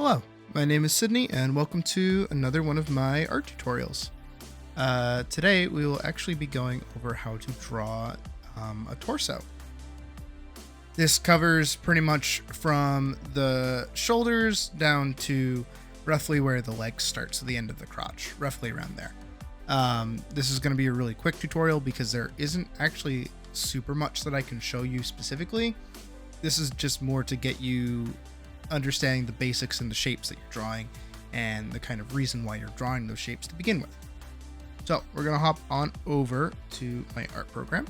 Hello, my name is Sydney and welcome to another one of my art tutorials. Today we will actually be going over how to draw a torso. This covers pretty much from the shoulders down to roughly where the leg starts, so the end of the crotch, roughly around there. This is going to be a really quick tutorial because there isn't actually super much that I can show you specifically. This is just more to get you understanding the basics and the shapes that you're drawing and the kind of reason why you're drawing those shapes to begin with. So we're going to hop on over to my art program.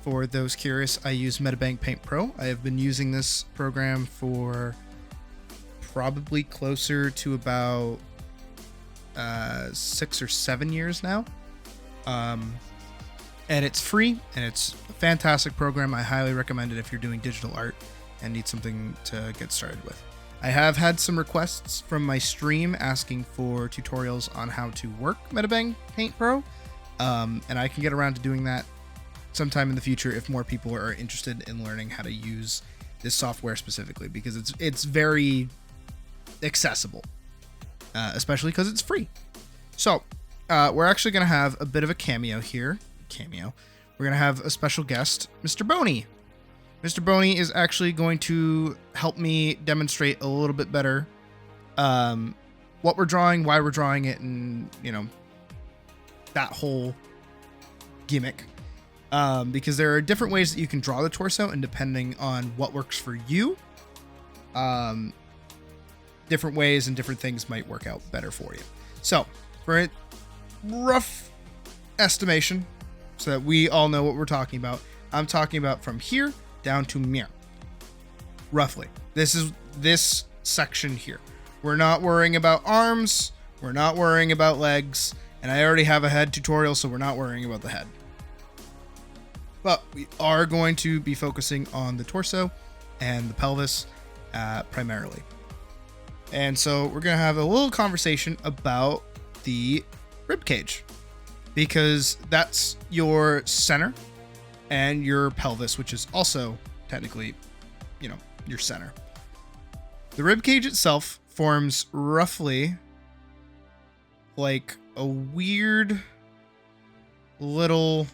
For those curious, I use Metabank Paint Pro. I have been using this program for probably closer to about 6 or 7 years now. And it's free and it's a fantastic program. I highly recommend it if you're doing digital art and need something to get started with. I have had some requests from my stream asking for tutorials on how to work Metabank Paint Pro, and I can get around to doing that sometime in the future if more people are interested in learning how to use this software specifically, because it's very accessible, especially because it's free. So we're actually going to have a bit of a cameo here. We're going to have a special guest, Mr. Boney. Mr. Boney is actually going to help me demonstrate a little bit better what we're drawing, why we're drawing it, and, you know, that whole gimmick. Because there are different ways that you can draw the torso, and depending on what works for you, different ways and different things might work out better for you. So, for a rough estimation, so that we all know what we're talking about, I'm talking about from here down to mirror, roughly. This is this section here. We're not worrying about arms, we're not worrying about legs, and I already have a head tutorial, so we're not worrying about the head. But we are going to be focusing on the torso and the pelvis primarily. And so we're going to have a little conversation about the rib cage, because that's your center and your pelvis, which is also technically, you know, your center. The rib cage itself forms roughly like a weird little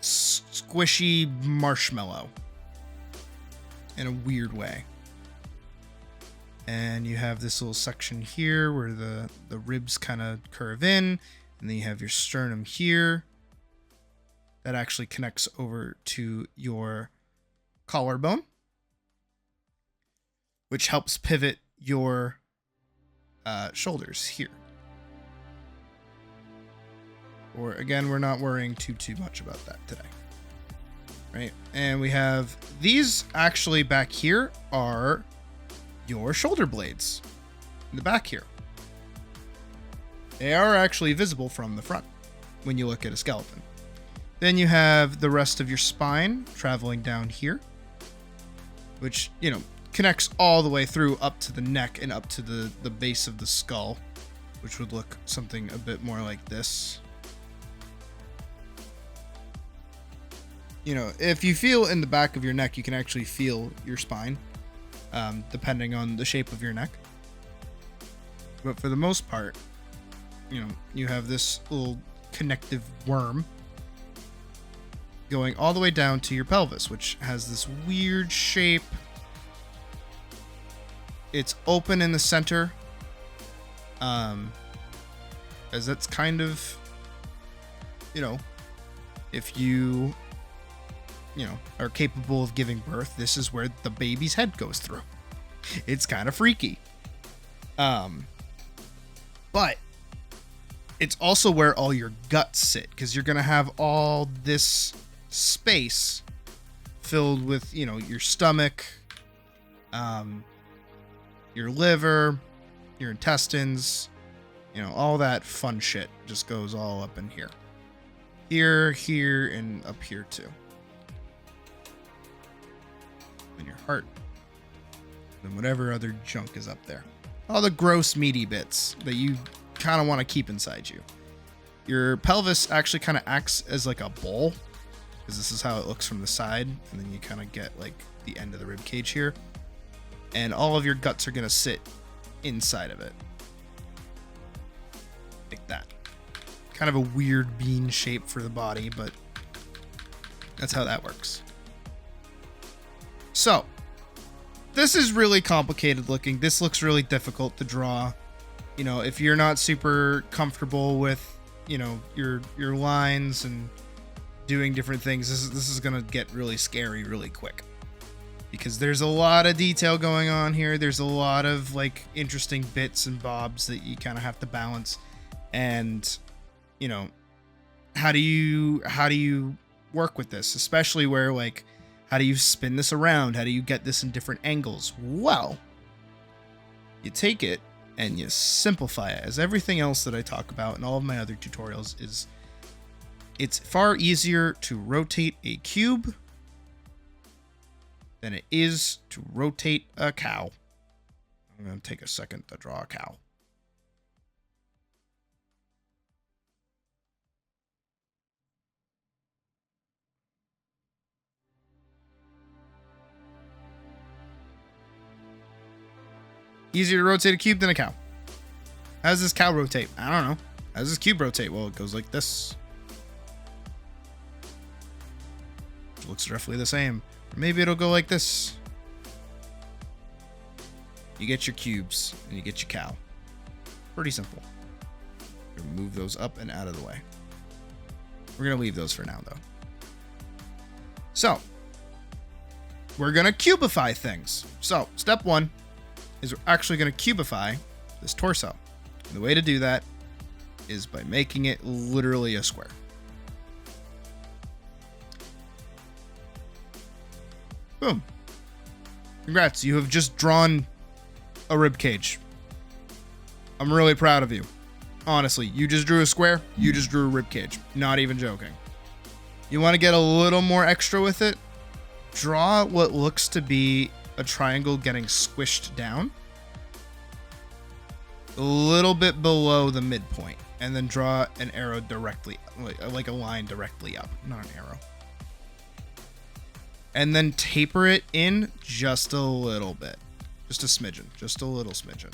squishy marshmallow in a weird way. And you have this little section here where the ribs kind of curve in, and then you have your sternum here that actually connects over to your collarbone, which helps pivot your shoulders here. Or again, we're not worrying too much about that today, right? And we have these actually back here are your shoulder blades in the back here. They are actually visible from the front when you look at a skeleton. Then you have the rest of your spine traveling down here, which, you know, connects all the way through up to the neck and up to the base of the skull, which would look something a bit more like this. You know, if you feel in the back of your neck, you can actually feel your spine, depending on the shape of your neck. But for the most part, you know, you have this little connective worm going all the way down to your pelvis, which has this weird shape. It's open in the center, as that's kind of, you know, if you know, are capable of giving birth, this is where the baby's head goes through. It's kind of freaky. But it's also where all your guts sit, because you're going to have all this space filled with, you know, your stomach, your liver, your intestines, you know, all that fun shit just goes all up in here. Here, and up here too. And your heart. And whatever other junk is up there. All the gross meaty bits that you kind of want to keep inside you. Your pelvis actually kind of acts as like a bowl, because this is how it looks from the side, and then you kind of get like the end of the rib cage here. and all of your guts are going to sit inside of it. Like that. Kind of a weird bean shape for the body, but that's how that works. So, this is really complicated looking. This looks really difficult to draw. You know, if you're not super comfortable with, you know, your lines and doing different things, this is gonna get really scary really quick. Because there's a lot of detail going on here. There's a lot of like interesting bits and bobs that you kind of have to balance. And, you know, how do you work with this? Especially where like, how do you spin this around? How do you get this in different angles? Well, you take it and you simplify it. As everything else that I talk about in all of my other tutorials is, it's far easier to rotate a cube than it is to rotate a cow. I'm going to take a second to draw a cow. Easier to rotate a cube than a cow. How does this cow rotate? I don't know. How does this cube rotate? Well, it goes like this. It looks roughly the same. Or maybe it'll go like this. You get your cubes and you get your cow. Pretty simple. Move those up and out of the way. We're going to leave those for now, though. So, we're going to cubify things. So, step one is we're actually going to cubify this torso. And the way to do that is by making it literally a square. Boom. Congrats, you have just drawn a rib cage. I'm really proud of you. Honestly, you just drew a square, you just drew a rib cage. Not even joking. You want to get a little more extra with it? Draw what looks to be a triangle getting squished down a little bit below the midpoint, and then draw an arrow directly, like a line directly up, not an arrow. And then taper it in just a little bit, just a smidgen, just a little smidgen.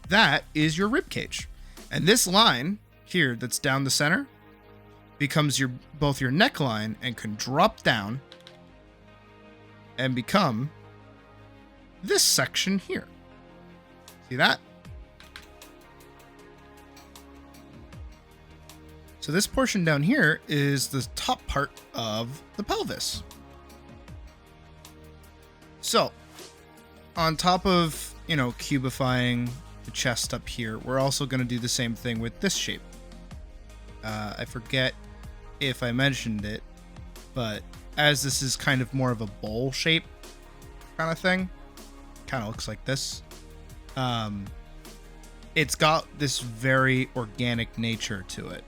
That is your rib cage. And this line here that's down the center becomes both your neckline and can drop down and become this section here. See that? So this portion down here is the top part of the pelvis. So on top of, you know, cubifying the chest up here, we're also going to do the same thing with this shape. I forget if I mentioned it, but as this is kind of more of a bowl shape kind of thing, kind of looks like this. It's got this very organic nature to it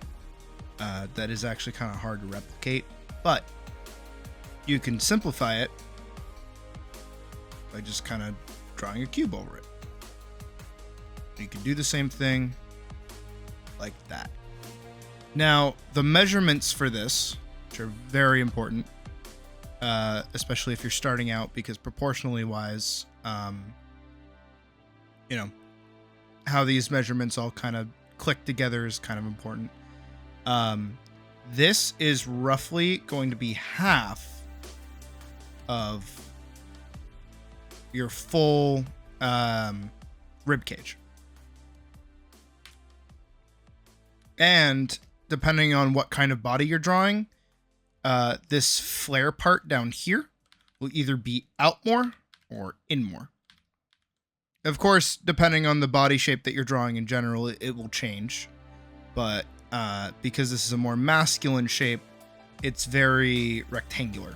that is actually kind of hard to replicate, but you can simplify it by just kind of drawing a cube over it. You can do the same thing like that. Now, the measurements for this, which are very important, especially if you're starting out, because proportionally wise, you know, how these measurements all kind of click together is kind of important. This is roughly going to be half of your full rib cage. And depending on what kind of body you're drawing, this flare part down here will either be out more or in more. Of course, depending on the body shape that you're drawing in general, it will change. But because this is a more masculine shape, it's very rectangular.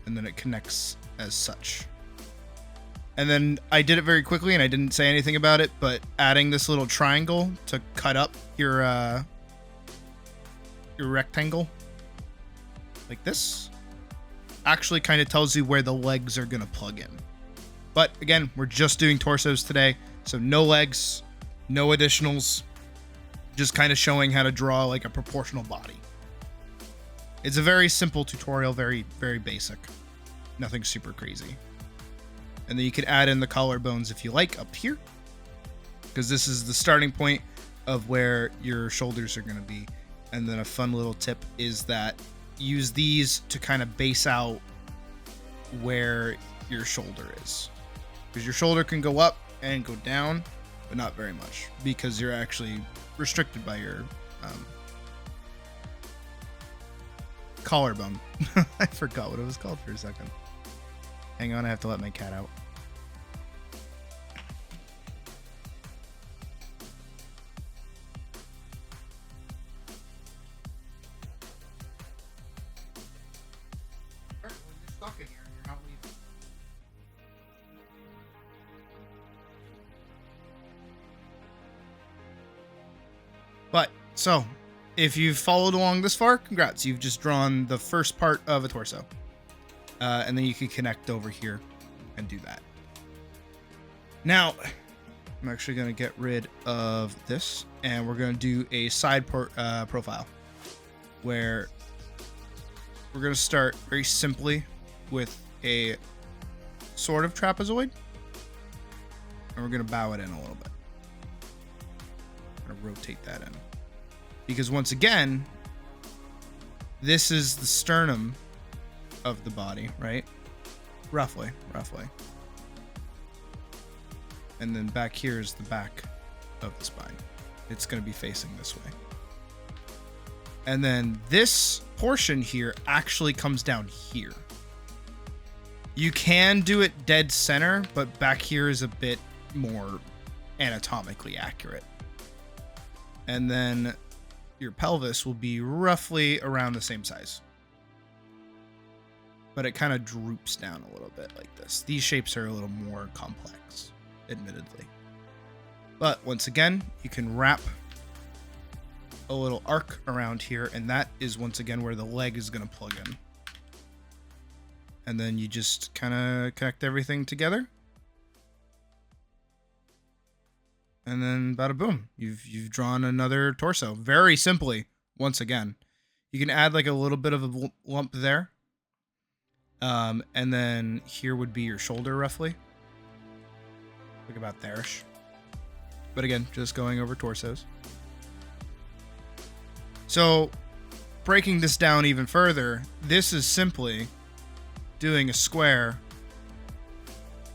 And then it connects as such. And then I did it very quickly and I didn't say anything about it, but adding this little triangle to cut up your rectangle like this actually kind of tells you where the legs are going to plug in. But again, we're just doing torsos today, so no legs, no additionals, just kind of showing how to draw like a proportional body. It's a very simple tutorial, very, very basic. Nothing super crazy. And then you could add in the collarbones if you like up here, because this is the starting point of where your shoulders are going to be. And then a fun little tip is that use these to kind of base out where your shoulder is, because your shoulder can go up and go down, but not very much, because you're actually restricted by your collarbone. I forgot what it was called for a second. Hang on, I have to let my cat out. You're stuck in here and you're not leaving. But, so, if you've followed along this far, congrats. You've just drawn the first part of a torso. And then you can connect over here and do that. Now, I'm actually going to get rid of this, and we're going to do a side profile, where we're going to start very simply with a sort of trapezoid, and we're going to bow it in a little bit. I'm going to rotate that in. Because once again, this is the sternum of the body, right? Roughly. And then back here is the back of the spine. It's going to be facing this way. And then this portion here actually comes down here. You can do it dead center, but back here is a bit more anatomically accurate. And then your pelvis will be roughly around the same size, but it kind of droops down a little bit like this. These shapes are a little more complex, admittedly. But once again, you can wrap a little arc around here, and that is once again where the leg is going to plug in. And then you just kind of connect everything together. And then bada boom, you've drawn another torso very simply. Once again, you can add like a little bit of a lump there. And then here would be your shoulder roughly. Look about there-ish. But again, just going over torsos. So breaking this down even further, this is simply doing a square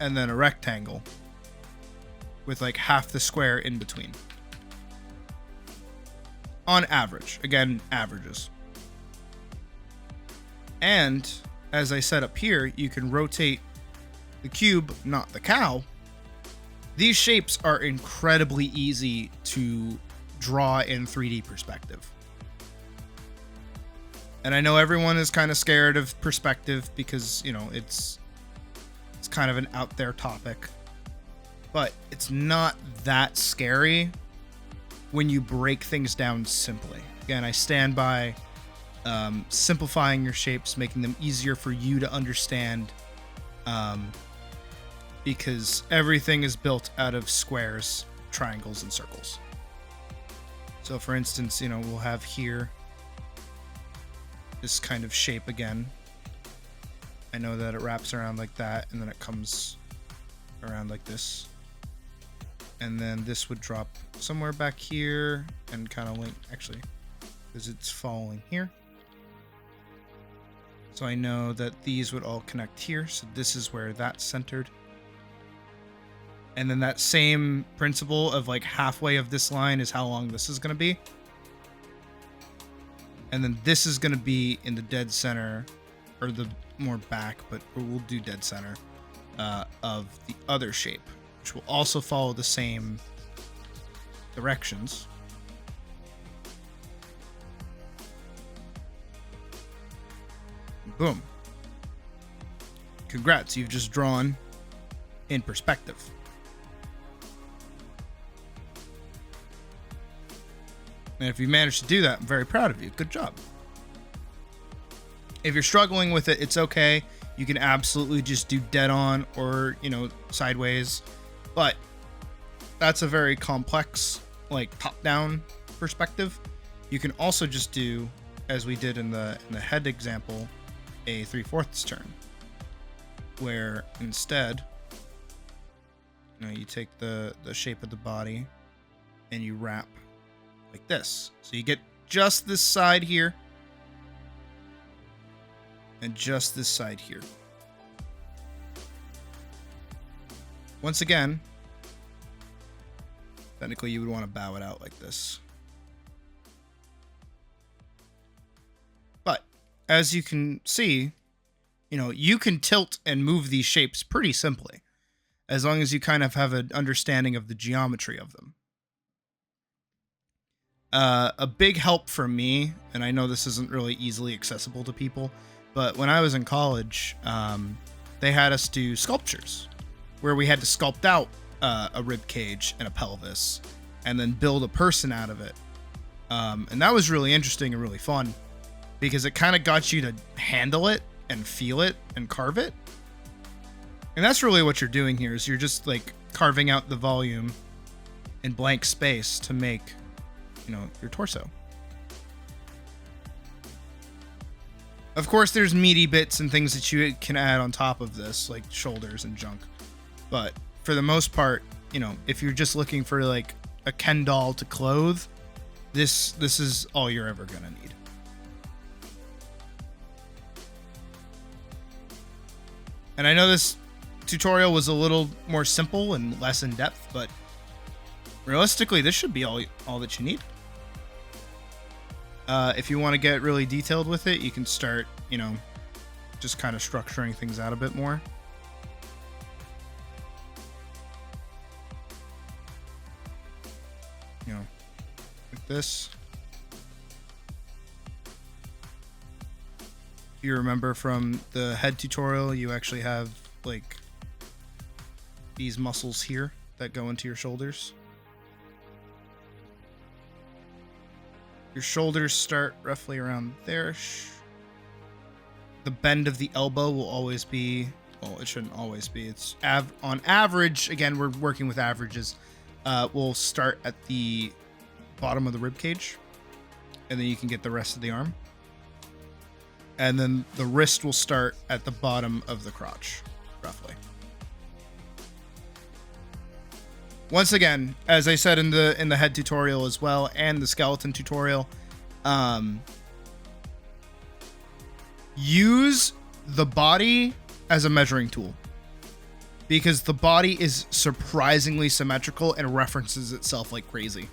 and then a rectangle with like half the square in between. On average. Again, averages. And as I said up here, you can rotate the cube, not the cow. These shapes are incredibly easy to draw in 3D perspective. And I know everyone is kind of scared of perspective because, you know, it's kind of an out there topic. But it's not that scary when you break things down simply. Again, I stand by simplifying your shapes, making them easier for you to understand, because everything is built out of squares, triangles, and circles. So for instance, you know, we'll have here this kind of shape again. I know that it wraps around like that, and then it comes around like this. And then this would drop somewhere back here and kind of link, actually, because it's falling here. So I know that these would all connect here. So this is where that's centered. And then that same principle of like halfway of this line is how long this is going to be. And then this is going to be in the dead center, or the more back, but we'll do dead center of the other shape, which will also follow the same directions. Boom. Congrats, you've just drawn in perspective. And if you managed to do that, I'm very proud of you. Good job. If you're struggling with it, it's okay. You can absolutely just do dead on or, you know, sideways. But that's a very complex, like, top-down perspective. You can also just do, as we did in the head example, a 3/4 turn. where instead, you take the shape of the body and you wrap like this. So you get just this side here and just this side here. Once again, technically you would want to bow it out like this. But as you can see, you can tilt and move these shapes pretty simply, as long as you kind of have an understanding of the geometry of them. A big help for me, and I know this isn't really easily accessible to people, but when I was in college, they had us do sculptures where we had to sculpt out a rib cage and a pelvis and then build a person out of it. And that was really interesting and really fun because it kind of got you to handle it and feel it and carve it. And that's really what you're doing here, is you're just like carving out the volume in blank space to make, your torso. Of course, there's meaty bits and things that you can add on top of this, like shoulders and junk. But for the most part, if you're just looking for like a Ken doll to clothe, this is all you're ever gonna need. And I know this tutorial was a little more simple and less in depth, but realistically, this should be all that you need. If you want to get really detailed with it, you can start, just kind of structuring things out a bit more. Like this. If you remember from the head tutorial, you actually have like these muscles here that go into your shoulders. Your shoulders start roughly around there. The bend of the elbow will always be, well, it shouldn't always be. It's on average, again, we're working with averages. We'll start at the bottom of the rib cage, and then you can get the rest of the arm. And then the wrist will start at the bottom of the crotch, roughly. Once again, as I said in the head tutorial as well, and the skeleton tutorial, use the body as a measuring tool, because the body is surprisingly symmetrical and references itself like crazy.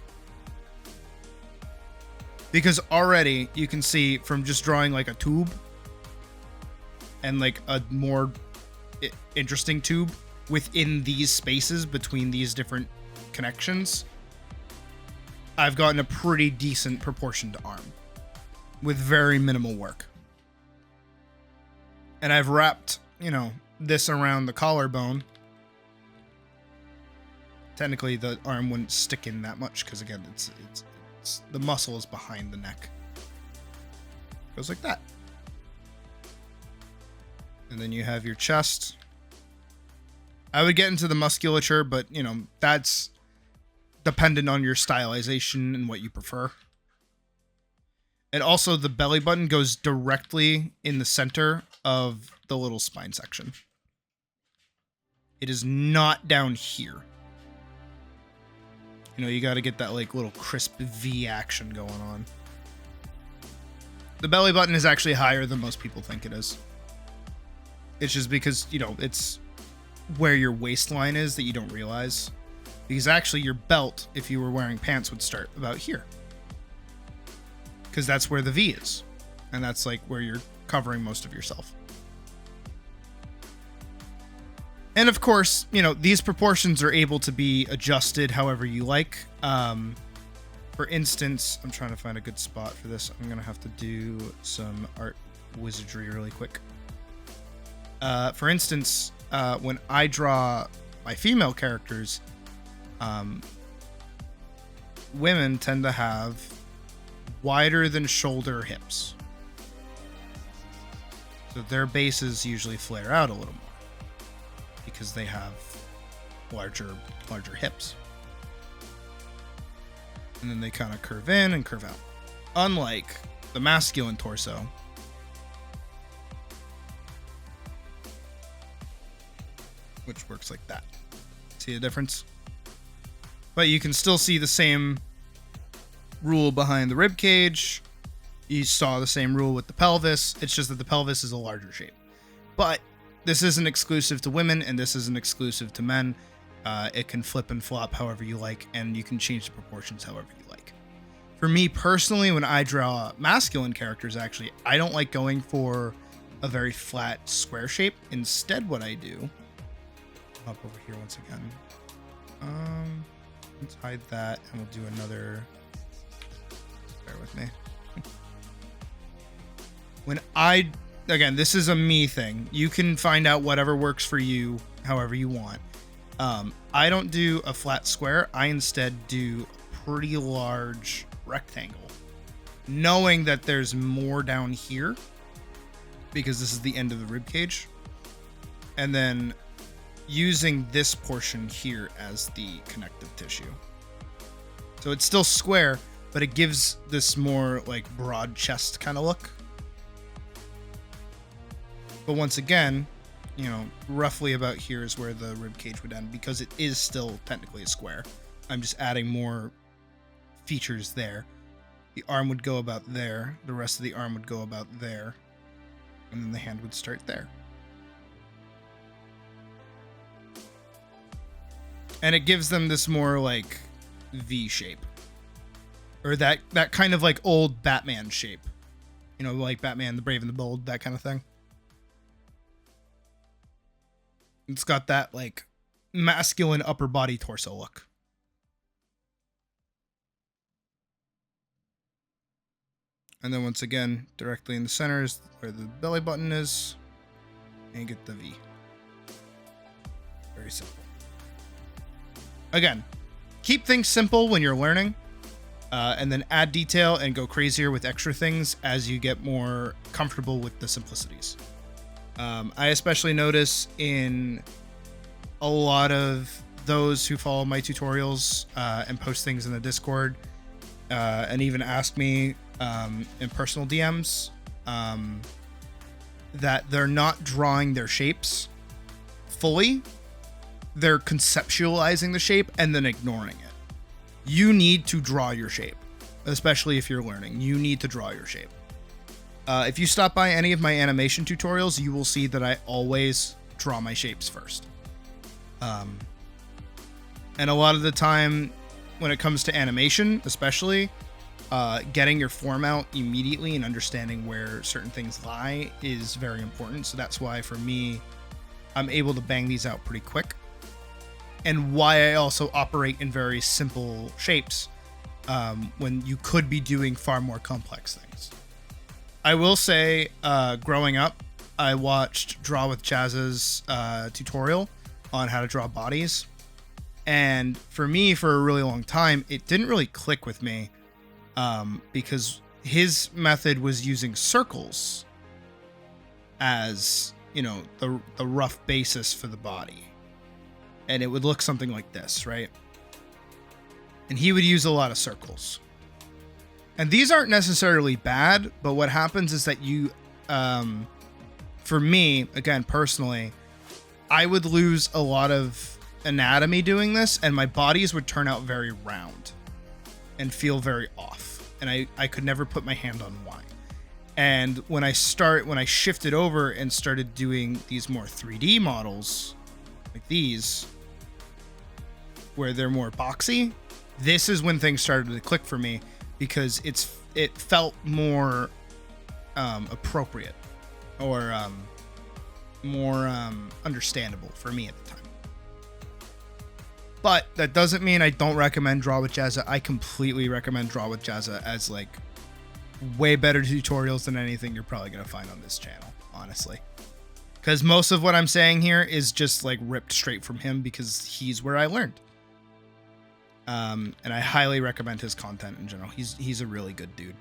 Because already you can see from just drawing like a tube and like a more interesting tube within these spaces between these different connections, I've gotten a pretty decent proportioned arm with very minimal work. And I've wrapped, this around the collarbone. Technically the arm wouldn't stick in that much because again, it's the muscle is behind the neck. Goes like that. And then you have your chest. I would get into the musculature, but that's dependent on your stylization and what you prefer. And also the belly button goes directly in the center of the little spine section. It is not down here. You got to get that like little crisp V action going on. The belly button is actually higher than most people think it is. It's just because, it's where your waistline is that you don't realize. Because actually your belt, if you were wearing pants, would start about here. Because that's where the V is. And that's like where you're covering most of yourself. And of course, these proportions are able to be adjusted however you like. For instance, I'm trying to find a good spot for this. I'm going to have to do some art wizardry really quick. For instance, when I draw my female characters, women tend to have wider than shoulder hips. So their bases usually flare out a little more because they have larger hips. And then they kind of curve in and curve out. Unlike the masculine torso, which works like that. See the difference? But you can still see the same rule behind the rib cage. You saw the same rule with the pelvis. It's just that the pelvis is a larger shape. But this isn't exclusive to women, and this isn't exclusive to men. It can flip and flop however you like, and you can change the proportions however you like. For me personally, when I draw masculine characters, actually, I don't like going for a very flat square shape. Instead, what I do, up over here once again. Let's hide that, and we'll do another. Bear with me. Again, this is a me thing. You can find out whatever works for you, however you want. I don't do a flat square. I instead do a pretty large rectangle, knowing that there's more down here because this is the end of the rib cage, and then using this portion here as the connective tissue. So it's still square, but it gives this more like broad chest kind of look. But once again, you know, roughly about here is where the rib cage would end because it is still technically a square. I'm just adding more features there. The arm would go about there. The rest of the arm would go about there. And then the hand would start there. And it gives them this more like V shape. Or that kind of like old Batman shape. You know, like Batman, the Brave and the Bold, that kind of thing. It's got that like masculine upper body torso look. And then once again, directly in the center is where the belly button is. And you get the V. Very simple. Again, keep things simple when you're learning. And then add detail and go crazier with extra things as you get more comfortable with the simplicities. I especially notice in a lot of those who follow my tutorials and post things in the Discord and even ask me in personal DMs that they're not drawing their shapes fully. They're conceptualizing the shape and then ignoring it. You need to draw your shape, especially if you're learning. You need to draw your shape. If you stop by any of my animation tutorials, you will see that I always draw my shapes first. And a lot of the time, when it comes to animation, especially, getting your form out immediately and understanding where certain things lie is very important. So that's why, for me, I'm able to bang these out pretty quick. And why I also operate in very simple shapes when you could be doing far more complex things. I will say, growing up, I watched Draw with Jazz's tutorial on how to draw bodies. And for me, for a really long time, it didn't really click with me because his method was using circles as, you know, the rough basis for the body. And it would look something like this, right? And he would use a lot of circles. And these aren't necessarily bad, but what happens is that you, for me, again, personally, I would lose a lot of anatomy doing this, and my bodies would turn out very round and feel very off. And I could never put my hand on why. And when I shifted over and started doing these more 3D models, like these, where they're more boxy, this is when things started to click for me, because it felt more appropriate or more understandable for me at the time. But that doesn't mean I don't recommend Draw with Jazza. I completely recommend Draw with Jazza as like way better tutorials than anything you're probably going to find on this channel, honestly. Because most of what I'm saying here is just like ripped straight from him because he's where I learned. And I highly recommend his content in general. He's a really good dude.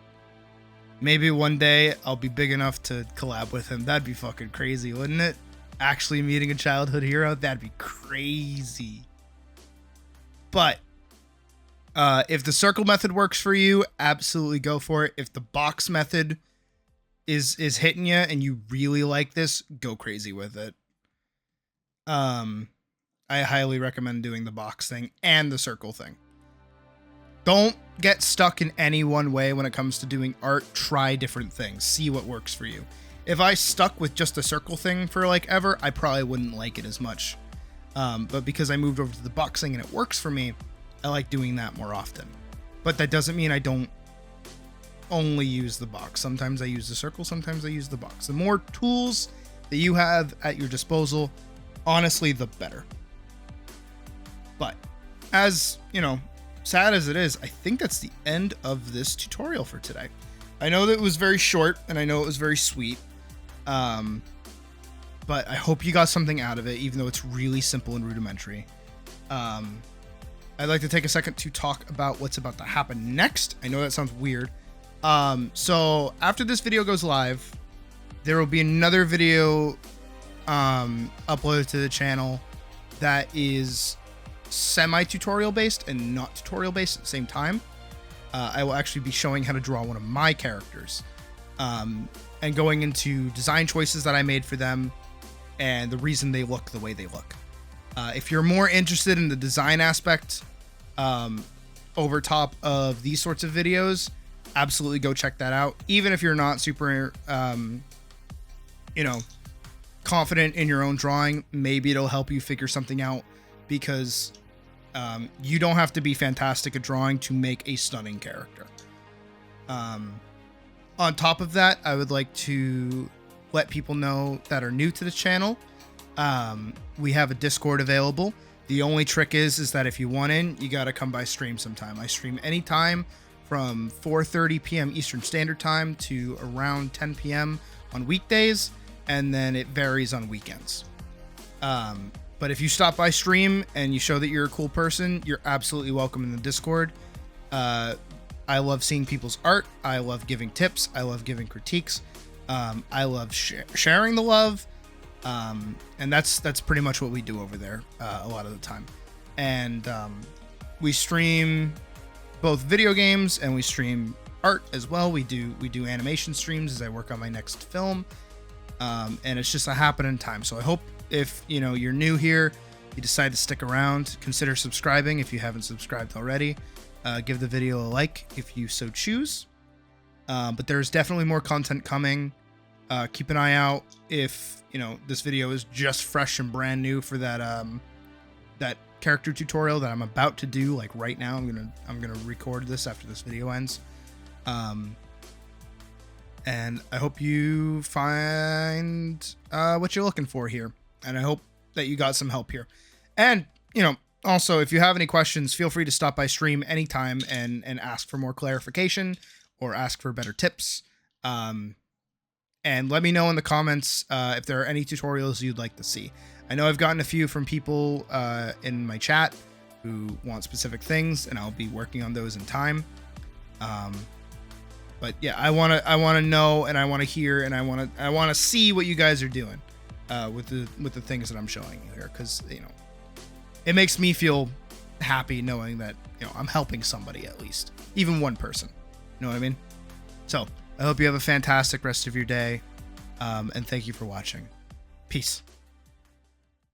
Maybe one day I'll be big enough to collab with him. That'd be fucking crazy, wouldn't it? Actually meeting a childhood hero, that'd be crazy. But if the circle method works for you, absolutely go for it. If the box method is hitting you and you really like this, go crazy with it. I highly recommend doing the box thing and the circle thing. Don't get stuck in any one way when it comes to doing art. Try different things. See what works for you. If I stuck with just the circle thing for like ever, I probably wouldn't like it as much. But because I moved over to the boxing and it works for me, I like doing that more often. But that doesn't mean I don't only use the box. Sometimes I use the circle, sometimes I use the box. The more tools that you have at your disposal, honestly, the better. But as you know, sad as it is, I think that's the end of this tutorial for today. I know that it was very short and I know it was very sweet. But I hope you got something out of it, even though it's really simple and rudimentary. I'd like to take a second to talk about what's about to happen next. I know that sounds weird. So after this video goes live, there will be another video uploaded to the channel that is semi-tutorial based and not tutorial based at the same time. I will actually be showing how to draw one of my characters, and going into design choices that I made for them and the reason they look the way they look. If you're more interested in the design aspect over top of these sorts of videos, absolutely go check that out. Even if you're not super confident in your own drawing, maybe it'll help you figure something out, because you don't have to be fantastic at drawing to make a stunning character. On top of that, I would like to let people know that are new to the channel, we have a Discord available. The only trick is that if you want in, you got to come by stream sometime. I stream anytime from 4:30 p.m. Eastern Standard Time to around 10 p.m. on weekdays, and then it varies on weekends. But if you stop by stream and you show that you're a cool person, you're absolutely welcome in the Discord. I love seeing people's art. I love giving tips. I love giving critiques. I love sharing the love. And that's pretty much what we do over there a lot of the time. And we stream both video games and we stream art as well. We do animation streams as I work on my next film. And it's just a happening time. So I hope if you're new here, you decide to stick around, consider subscribing if you haven't subscribed already. Give the video a like if you so choose. But there's definitely more content coming. Keep an eye out if this video is just fresh and brand new for that that character tutorial that I'm about to do. Like right now, I'm gonna record this after this video ends. And I hope you find what you're looking for here, and I hope that you got some help here. And also, if you have any questions, feel free to stop by stream anytime and ask for more clarification or ask for better tips. And let me know in the comments if there are any tutorials you'd like to see. I know I've gotten a few from people in my chat who want specific things, and I'll be working on those in time. But yeah, I want to know, and I want to hear, and I want to see what you guys are doing with the things that I'm showing you here, because it makes me feel happy knowing that I'm helping somebody, at least, even one person. You know what I mean? So I hope you have a fantastic rest of your day, and thank you for watching. Peace.